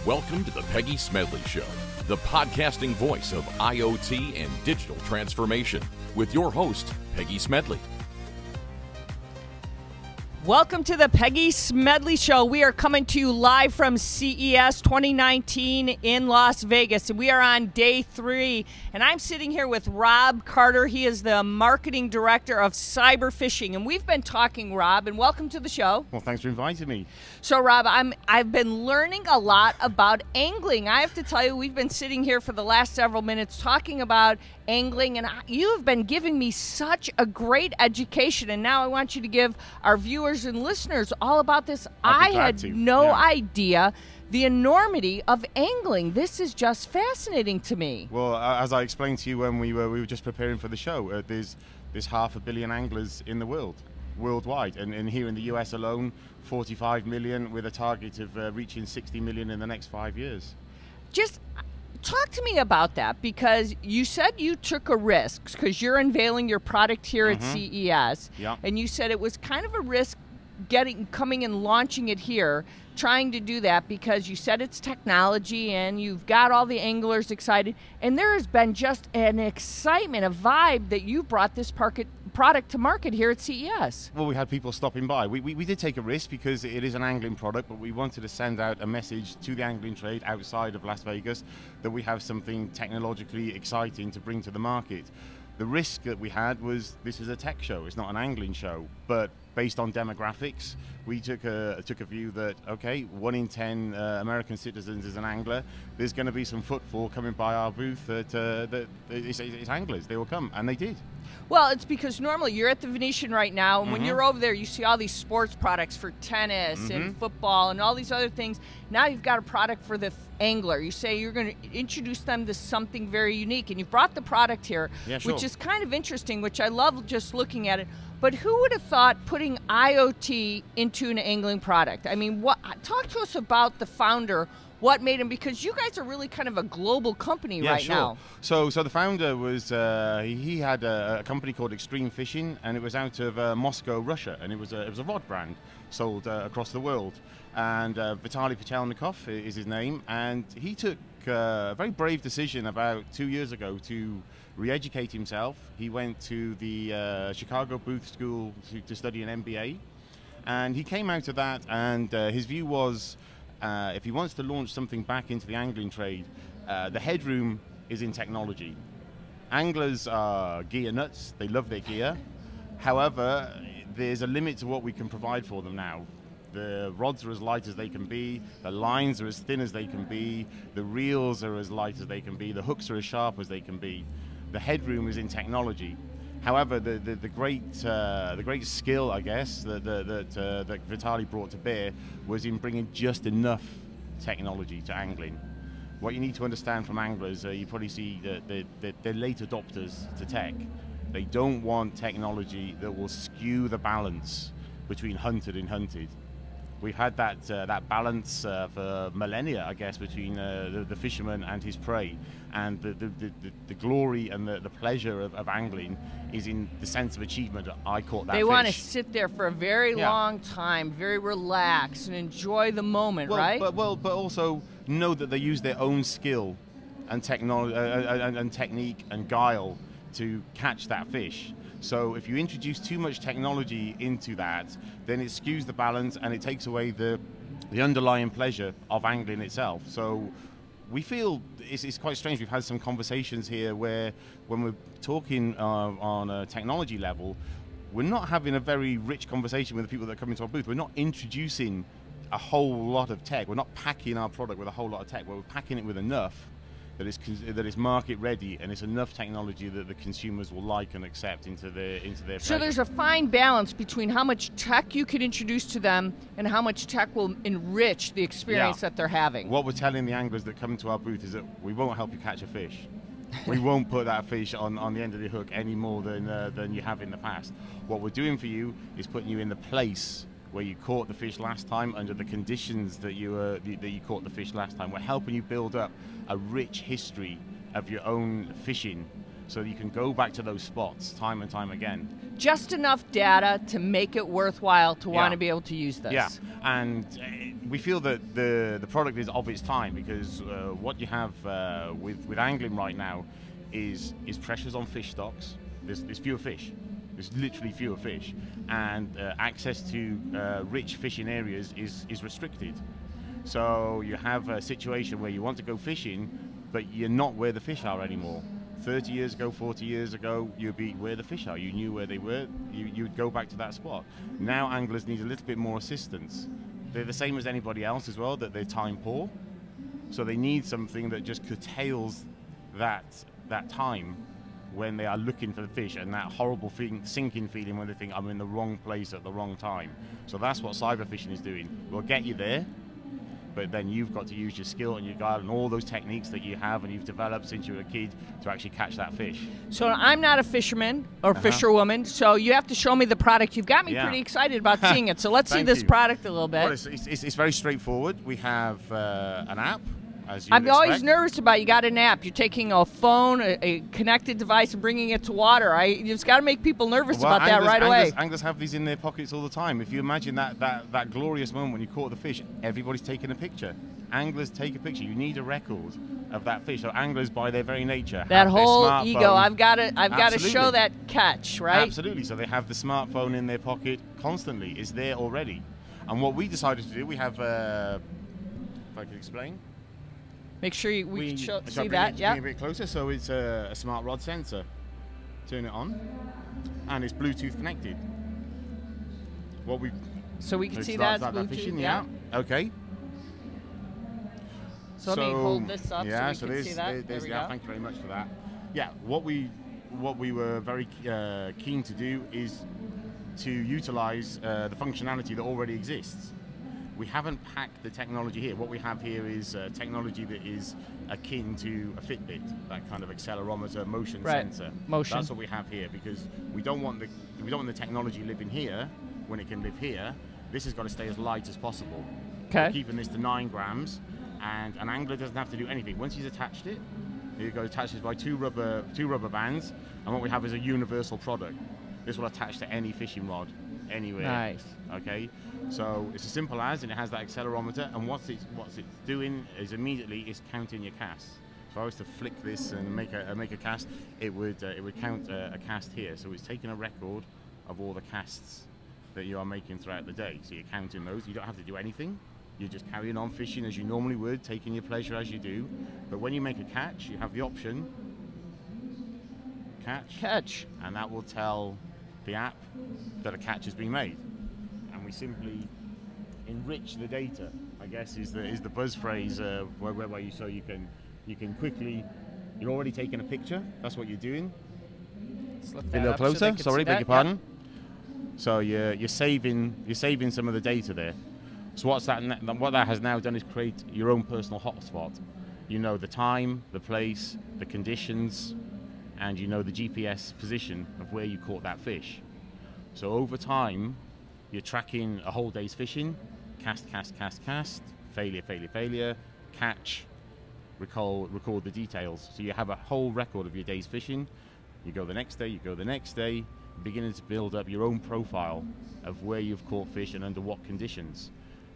Welcome to the Peggy Smedley Show, the podcasting voice of IoT and digital transformation, with your host, Peggy Smedley. Welcome to the Peggy Smedley Show. We are coming to you live from CES 2019 in Las Vegas, and we are on day 3. And I'm sitting here with Rob Carter. He is the marketing director of Cyberfishing, and we've been talking, Rob, and welcome to the show. Well, thanks for inviting me. So, Rob, I've been learning a lot about angling. I have to tell you, we've been sitting here for the last several minutes talking about angling, and you have been giving me such a great education, and now I want you to give our viewers and listeners all about this. I had no idea the enormity of angling. This is just fascinating to me. Well, as I explained to you when we were just preparing for the show, there's 500 million anglers in the worldwide, and here in the US alone, 45 million, with a target of reaching 60 million in the next 5 years. Just talk to me about that, because you said you took a risk because you're unveiling your product here at CES, and you said it was kind of a risk coming and launching it here, trying to do that because you said it's technology and you've got all the anglers excited, and there has been just an excitement, a vibe that you brought this product to market here at CES. Well, we had people stopping by. We did take a risk because it is an angling product, but we wanted to send out a message to the angling trade outside of Las Vegas that we have something technologically exciting to bring to the market. The risk that we had was this is a tech show, it's not an angling show, but based on demographics, we took a view that, okay, 1 in 10 American citizens is an angler. There's going to be some footfall coming by our booth that it's anglers. They will come, and they did. Well, it's because normally you're at the Venetian right now, and when you're over there, you see all these sports products for tennis and football and all these other things. Now you've got a product for the angler. You say you're going to introduce them to something very unique, and you've brought the product here, which is kind of interesting, which I love just looking at it. But who would have thought putting IoT into an angling product? I mean, talk to us about the founder. What made him? Because you guys are really kind of a global company now. So the founder was he had a company called Extreme Fishing, and it was out of Moscow, Russia, and it was a rod brand sold across the world. And Vitaly Pichelnikov is his name, and he took a very brave decision about 2 years ago to re-educate himself. He went to the Chicago Booth School to study an MBA, and he came out of that, and his view was, if he wants to launch something back into the angling trade, the headroom is in technology. Anglers are gear nuts. They love their gear. However, there's a limit to what we can provide for them now. The rods are as light as they can be. The lines are as thin as they can be. The reels are as light as they can be. The hooks are as sharp as they can be. The headroom is in technology. However, the great skill, I guess, that Vitaly brought to bear was in bringing just enough technology to angling. What you need to understand from anglers, you probably see that they're late adopters to tech. They don't want technology that will skew the balance between hunted and hunted. We've had that balance for millennia, I guess, between the fisherman and his prey, and the glory and the pleasure of angling is in the sense of achievement. I caught that fish. They want to sit there for a very long time, very relaxed, and enjoy the moment, right? But also know that they use their own skill and technology and technique and guile to catch that fish. So if you introduce too much technology into that, then it skews the balance and it takes away the underlying pleasure of angling itself. So we feel it's quite strange. We've had some conversations here where when we're talking on a technology level, we're not having a very rich conversation with the people that come into our booth. We're not introducing a whole lot of tech. We're not packing our product with a whole lot of tech. We're packing it with enough that is market ready, and it's enough technology that the consumers will like and accept into their So there's a fine balance between how much tech you can introduce to them and how much tech will enrich the experience that they're having. What we're telling the anglers that come into our booth is that we won't help you catch a fish. We won't put that fish on the end of the hook any more than you have in the past. What we're doing for you is putting you in the place where you caught the fish last time, under the conditions that you caught the fish last time. We're helping you build up a rich history of your own fishing so that you can go back to those spots time and time again. Just enough data to make it worthwhile to want to be able to use this. Yeah, and we feel that the product is of its time, because what you have with angling right now is pressures on fish stocks. There's fewer fish. There's literally fewer fish, and access to rich fishing areas is restricted. So you have a situation where you want to go fishing, but you're not where the fish are anymore. 30 years ago, 40 years ago, you'd be where the fish are. You knew where they were. You'd go back to that spot. Now anglers need a little bit more assistance. They're the same as anybody else as well, that they're time poor. So they need something that just curtails that time when they are looking for the fish, and that horrible sinking feeling when they think, I'm in the wrong place at the wrong time. So that's what cyberfishing is doing. We'll get you there, but then you've got to use your skill and your guile and all those techniques that you have and you've developed since you were a kid to actually catch that fish. So I'm not a fisherman or fisherwoman, so you have to show me the product. You've got me pretty excited about seeing it. So let's see this product a little bit. Well, it's very straightforward. We have an app. I'm always nervous about, you got an app. You're taking a phone, a connected device, and bringing it to water. You've got to make people nervous about that right away. Anglers have these in their pockets all the time. If you imagine that glorious moment when you caught the fish, everybody's taking a picture. Anglers take a picture. You need a record of that fish. So anglers, by their very nature, that whole ego. I've got to show that catch, right? Absolutely. So they have the smartphone in their pocket constantly. It's there already. And what we decided to do, we have, if I can explain. Make sure we can see that. Yeah. Bring it a bit closer. So it's a smart rod sensor. Turn it on, and it's Bluetooth connected. So we can see that Bluetooth. Fishing, yeah. Okay. So let me hold this up so we can see that. There we go. Thank you very much for that. Yeah. What we were very keen to do is to utilize the functionality that already exists. We haven't packed the technology here. What we have here is technology that is akin to a Fitbit, that kind of accelerometer, motion sensor. Motion. That's what we have here, because we don't want the technology living here when it can live here. This has got to stay as light as possible. Okay. We're keeping this to 9 grams, and an angler doesn't have to do anything. Once he's attached it, he goes attaches by two rubber bands, and what we have is a universal product. This will attach to any fishing rod, anywhere. Nice. Okay, so it's as simple as, and it has that accelerometer, and what's it's doing is immediately it's counting your casts. So if I was to flick this and make a cast, it would count a cast here. So it's taking a record of all the casts that you are making throughout the day. So you're counting those. You don't have to do anything. You're just carrying on fishing as you normally would, taking your pleasure as you do. But when you make a catch, you have the option catch, and that will tell the app that a catch has been made, and we simply enrich the data, I guess is the buzz phrase, where you can quickly, you're already taking a picture. That's what you're doing. A little closer. Sorry, beg your pardon. So you're saving some of the data there. So what that has now done is create your own personal hotspot. You know the time, the place, the conditions, and you know the GPS position of where you caught that fish. So over time, you're tracking a whole day's fishing, cast, failure, catch, record the details. So you have a whole record of your day's fishing. You go the next day, beginning to build up your own profile of where you've caught fish and under what conditions.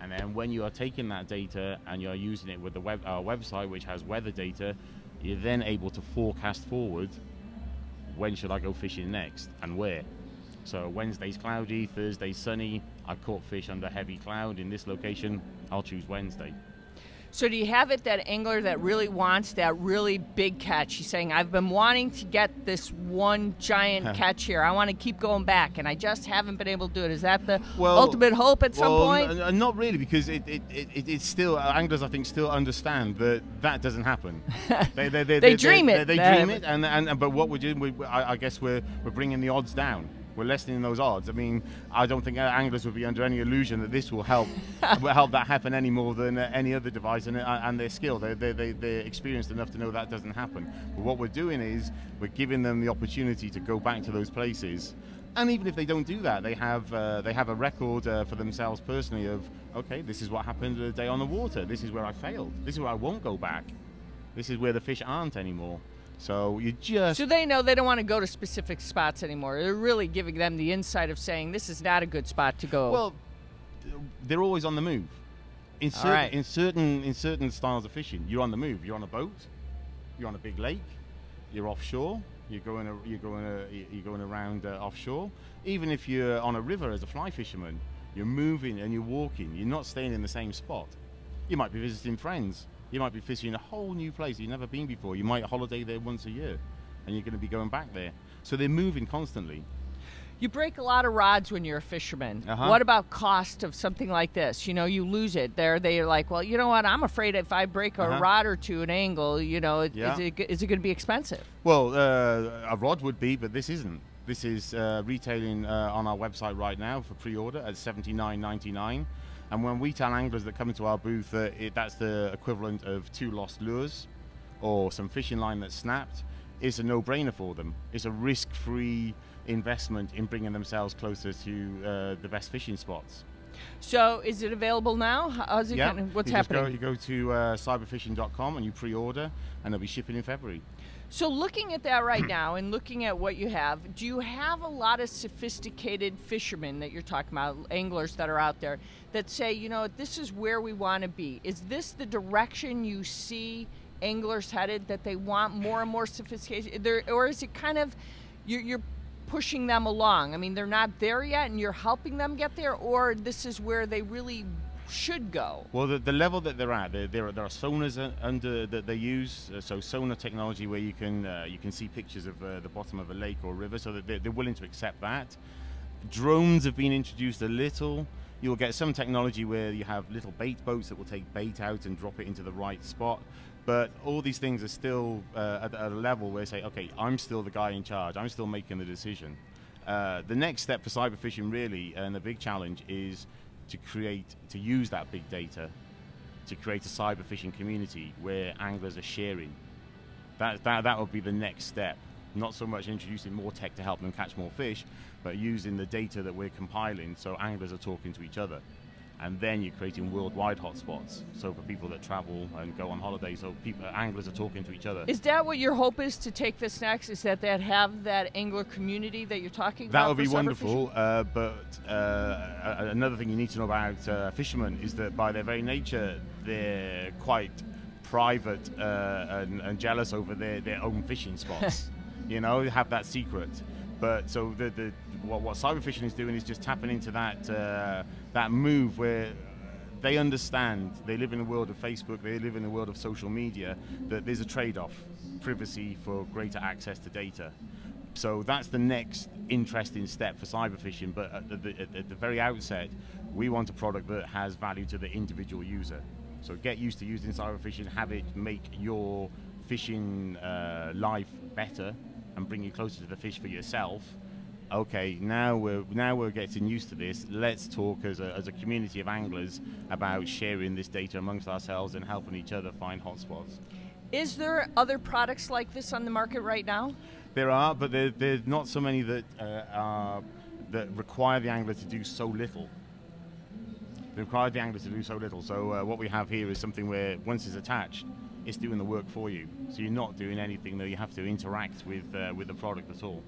And then when you are taking that data and you're using it with the website, which has weather data, you're then able to forecast forward, when should I go fishing next and where. So Wednesday's cloudy, Thursday's sunny, I caught fish under heavy cloud in this location, I'll choose Wednesday. So do you have it, that angler that really wants that really big catch? He's saying, I've been wanting to get this one giant catch here. I want to keep going back, and I just haven't been able to do it. Is that the ultimate hope at some point? Not really, because it's still, anglers I think still understand that doesn't happen. They dream it. They dream it, but what we're doing, I guess we're bringing the odds down. We're lessening those odds. I mean, I don't think anglers would be under any illusion that this will help that happen any more than any other device, and their skill. They're experienced enough to know that doesn't happen. But what we're doing is we're giving them the opportunity to go back to those places. And even if they don't do that, they have a record for themselves personally of, okay, this is what happened the day on the water. This is where I failed. This is where I won't go back. This is where the fish aren't anymore. So they know they don't want to go to specific spots anymore. They're really giving them the insight of saying this is not a good spot to go. Well, they're always on the move. In certain styles of fishing, you're on the move. You're on a boat. You're on a big lake. You're offshore. You're going around offshore. Even if you're on a river as a fly fisherman, you're moving and you're walking. You're not staying in the same spot. You might be visiting friends. You might be fishing a whole new place you've never been before. You might holiday there once a year, and you're going to be going back there. So they're moving constantly. You break a lot of rods when you're a fisherman. Uh-huh. What about cost of something like this? You know, you lose it. They're like, well, you know what? I'm afraid if I break a rod or two, an angle, you know, is it going to be expensive? Well, a rod would be, but this isn't. This is retailing on our website right now for pre-order at $79.99. And when we tell anglers that come into our booth, that's the equivalent of 2 lost lures or some fishing line that's snapped, it's a no-brainer for them. It's a risk-free investment in bringing themselves closer to the best fishing spots. So is it available now? How's it what's happening? You go to cyberfishing.com and you pre-order, and they'll be shipping in February. So looking at that right now and looking at what you have, do you have a lot of sophisticated fishermen that you're talking about, anglers that are out there, that say, you know, this is where we want to be? Is this the direction you see anglers headed, that they want more and more sophistication? Or is it kind of, you're pushing them along? I mean, they're not there yet and you're helping them get there, or this is where they really should go? Well, the level that they're at, there are sonars under that they use. So sonar technology where you can see pictures of the bottom of a lake or river, so that they're willing to accept that. Drones have been introduced a little. You'll get some technology where you have little bait boats that will take bait out and drop it into the right spot. But all these things are still at a level where they say, okay, I'm still the guy in charge. I'm still making the decision. The next step for cyberfishing really, and the big challenge, is to use that big data to create a cyberfishing community where anglers are sharing. That would be the next step. Not so much introducing more tech to help them catch more fish, but using the data that we're compiling so anglers are talking to each other. And then you're creating worldwide hotspots. So for people that travel and go on holiday, so anglers are talking to each other. Is that what your hope is to take this next? Is that have that angler community that you're talking about? That would be wonderful. But another thing you need to know about fishermen is that by their very nature, they're quite private and jealous over their own fishing spots. You know, they have that secret. But so what cyberfishing is doing is just tapping into that move where they understand, they live in the world of Facebook, they live in the world of social media, that there's a trade-off, privacy for greater access to data. So that's the next interesting step for cyberfishing, but at the very outset, we want a product that has value to the individual user. So get used to using cyberfishing, have it make your fishing life better and bring you closer to the fish for yourself. Okay, now we're getting used to this. Let's talk as a community of anglers about sharing this data amongst ourselves and helping each other find hotspots. Is there other products like this on the market right now? There are, but there's not so many that require the angler to do so little. They require the angler to do so little. So what we have here is something where once it's attached, it's doing the work for you. So you're not doing anything that you have to interact with the product at all.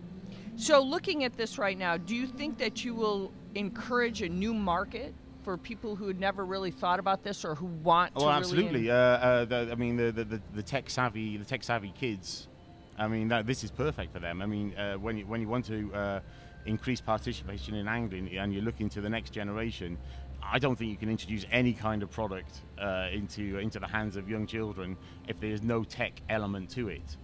So looking at this right now, do you think that you will encourage a new market for people who had never really thought about this or who want to? Oh, absolutely. I mean, the tech savvy kids. I mean, this is perfect for them. I mean, when you want to increase participation in angling and you're looking to the next generation, I don't think you can introduce any kind of product into the hands of young children if there is no tech element to it.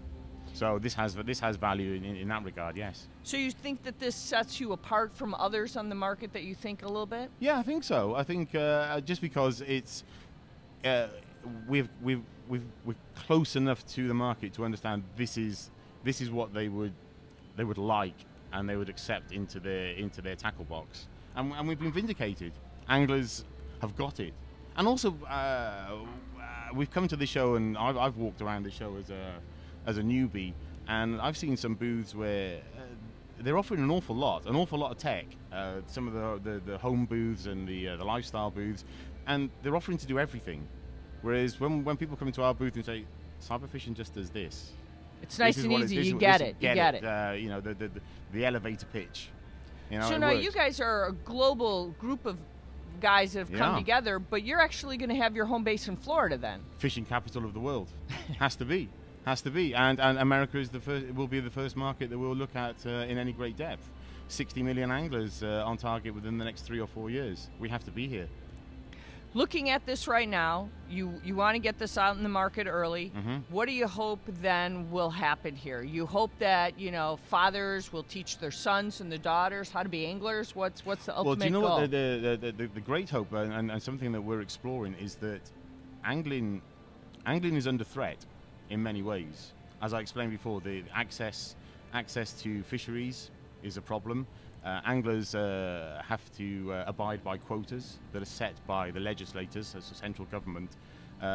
So this has value in that regard, yes. So you think that this sets you apart from others on the market that you think a little bit? Yeah, I think so. I think just because it's we're close enough to the market to understand this is what they would like and they would accept into their tackle box, and we've been vindicated. Anglers have got it, and also we've come to the show, and I've walked around the show as a newbie, and I've seen some booths where they're offering an awful lot of tech. Some of the home booths and the lifestyle booths, and they're offering to do everything. Whereas when people come into our booth and say, "Cyberfishing just does this," it's nice and easy. You get it. You get it. You know, the elevator pitch. You know, so now you guys are a global group of guys that have come Yeah. together, but you're actually going to have your home base in Florida then. Fishing capital of the world. Has to be. Has to be. And America is the first. It will be the first market that we'll look at in any great depth. 60 million anglers on target within the next 3 or 4 years. We have to be here. Looking at this right now, you want to get this out in the market early. What do you hope then will happen here? You hope that, you know, fathers will teach their sons and their daughters how to be anglers? What's the ultimate goal? Well, do you know what the great hope and something that we're exploring is that angling is under threat in many ways. As I explained before, the access to fisheries is a problem. Anglers have to abide by quotas that are set by the legislators as a central government.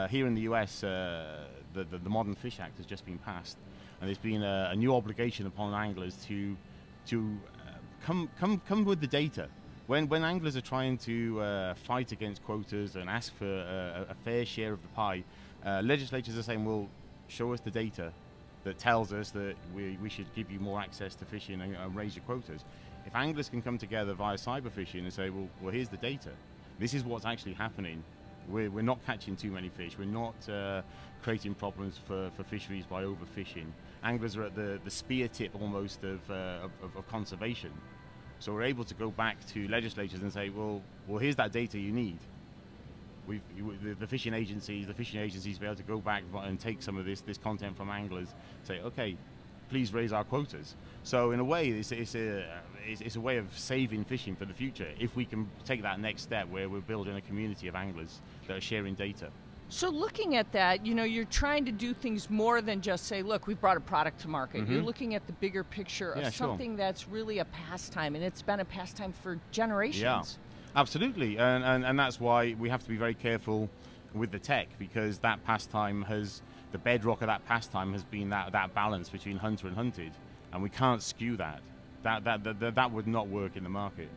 Here in the US, the Modern Fish Act has just been passed, and there's been a new obligation upon anglers to come with the data. When anglers are trying to fight against quotas and ask for a fair share of the pie, legislators are saying, well, show us the data that tells us that we should give you more access to fishing and raise your quotas. If anglers can come together via cyberfishing and say, well, here's the data. This is what's actually happening. We're not catching too many fish. We're not creating problems for fisheries by overfishing. Anglers are at the spear tip almost of conservation. So we're able to go back to legislators and say, well, here's that data you need. The fishing agencies be able to go back and take some of this content from anglers, say, okay, please raise our quotas. So in a way, it's a way of saving fishing for the future if we can take that next step where we're building a community of anglers that are sharing data. So looking at that, you know, you're trying to do things more than just say, look, we've brought a product to market. You're looking at the bigger picture of something that's really a pastime, and it's been a pastime for generations. Yeah, absolutely. And that's why we have to be very careful with the tech, because that pastime the bedrock of that pastime has been that balance between hunter and hunted, and we can't skew that. That would not work in the market.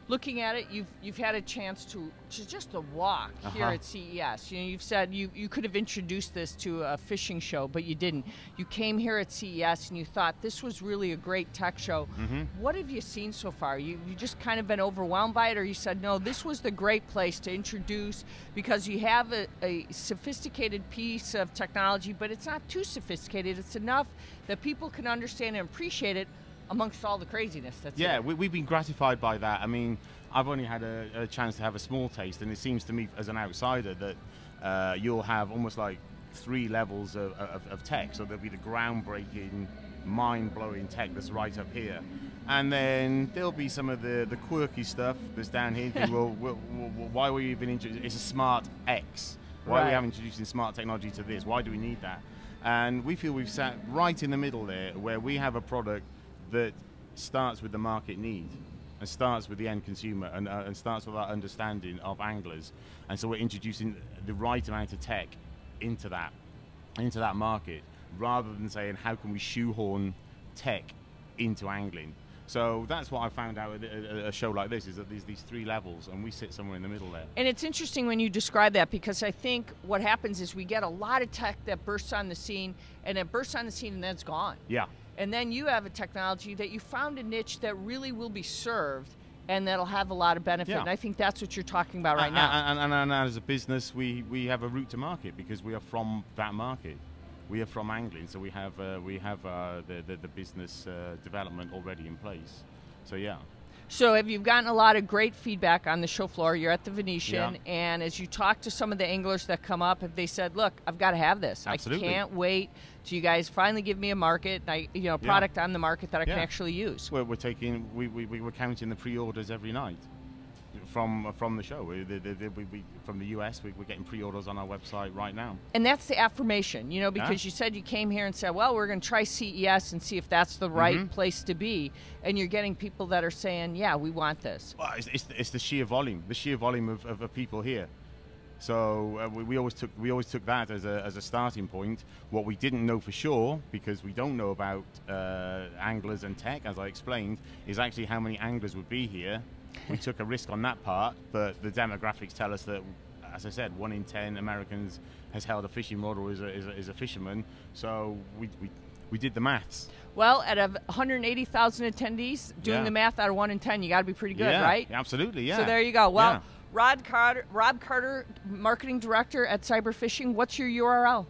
Looking at it, you've had a chance to just a walk here at CES. You know, you've said you could have introduced this to a fishing show, but you didn't. You came here at CES and you thought this was really a great tech show. What have you seen so far? You just kind of been overwhelmed by it, or you said, no, this was the great place to introduce because you have a sophisticated piece of technology, but it's not too sophisticated. It's enough that people can understand and appreciate it amongst all the craziness that's yeah, there. we've been gratified by that. I mean, I've only had a chance to have a small taste, and it seems to me as an outsider that you'll have almost like 3 levels of tech. So there'll be the groundbreaking, mind-blowing tech that's right up here, and then there'll be some of the quirky stuff that's down here. Well, why were you even introduced? It's a smart X. Why are we having introducing smart technology to this? Why do we need that? And we feel we've sat right in the middle there, where we have a product that starts with the market need and starts with the end consumer and starts with our understanding of anglers. And so we're introducing the right amount of tech into that market, rather than saying how can we shoehorn tech into angling. So that's what I found out at a show like this, is that there's these 3 levels and we sit somewhere in the middle there. And it's interesting when you describe that, because I think what happens is we get a lot of tech that bursts on the scene, and it bursts on the scene and then it's gone. Yeah. And then you have a technology that you found a niche that really will be served and that'll have a lot of benefit. Yeah. And I think that's what you're talking about right now. And as a business, we have a route to market because we are from that market. We are from angling, so we have the business development already in place. So yeah. So have you gotten a lot of great feedback on the show floor? You're at the Venetian, and as you talk to some of the anglers that come up, have they said, look, I've got to have this. Absolutely. I can't wait till you guys finally give me a market, product on the market that I can actually use. We're counting the pre-orders every night from the show. From the US, we're getting pre-orders on our website right now. And that's the affirmation, because you said you came here and said, well, we're going to try CES and see if that's the right place to be. And you're getting people that are saying, yeah, we want this. Well, it's the sheer volume of people here. So we always took that as a starting point. What we didn't know for sure, because we don't know about anglers and tech, as I explained, is actually how many anglers would be here. We took a risk on that part, but the demographics tell us that, as I said, 1 in 10 Americans has held a fishing rod or is a fisherman. So we did the maths. Well, out of 180,000 attendees, doing the math out of 1 in 10, you got to be pretty good, right? Absolutely, yeah. So there you go. Well, Rob Carter, Marketing Director at Cyberfishing, what's your URL?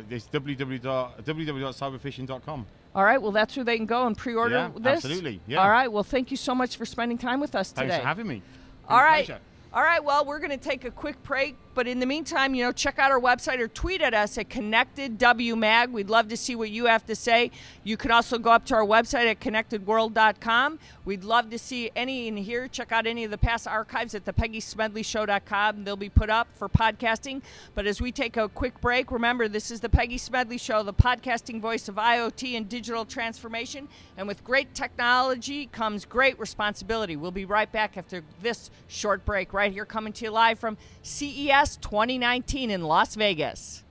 It's www.cyberfishing.com. All right, well, that's where they can go and pre-order this? Absolutely, yeah. All right, well, thank you so much for spending time with us today. Thanks for having me. All right. All right, well, we're going to take a quick break, but in the meantime, check out our website or tweet at us at ConnectedWMag. We'd love to see what you have to say. You can also go up to our website at connectedworld.com. We'd love to see any in here. Check out any of the past archives at thepeggysmedleyshow.com. They'll be put up for podcasting. But as we take a quick break, remember, this is the Peggy Smedley Show, the podcasting voice of IoT and digital transformation. And with great technology comes great responsibility. We'll be right back after this short break right here, coming to you live from CES 2019 in Las Vegas.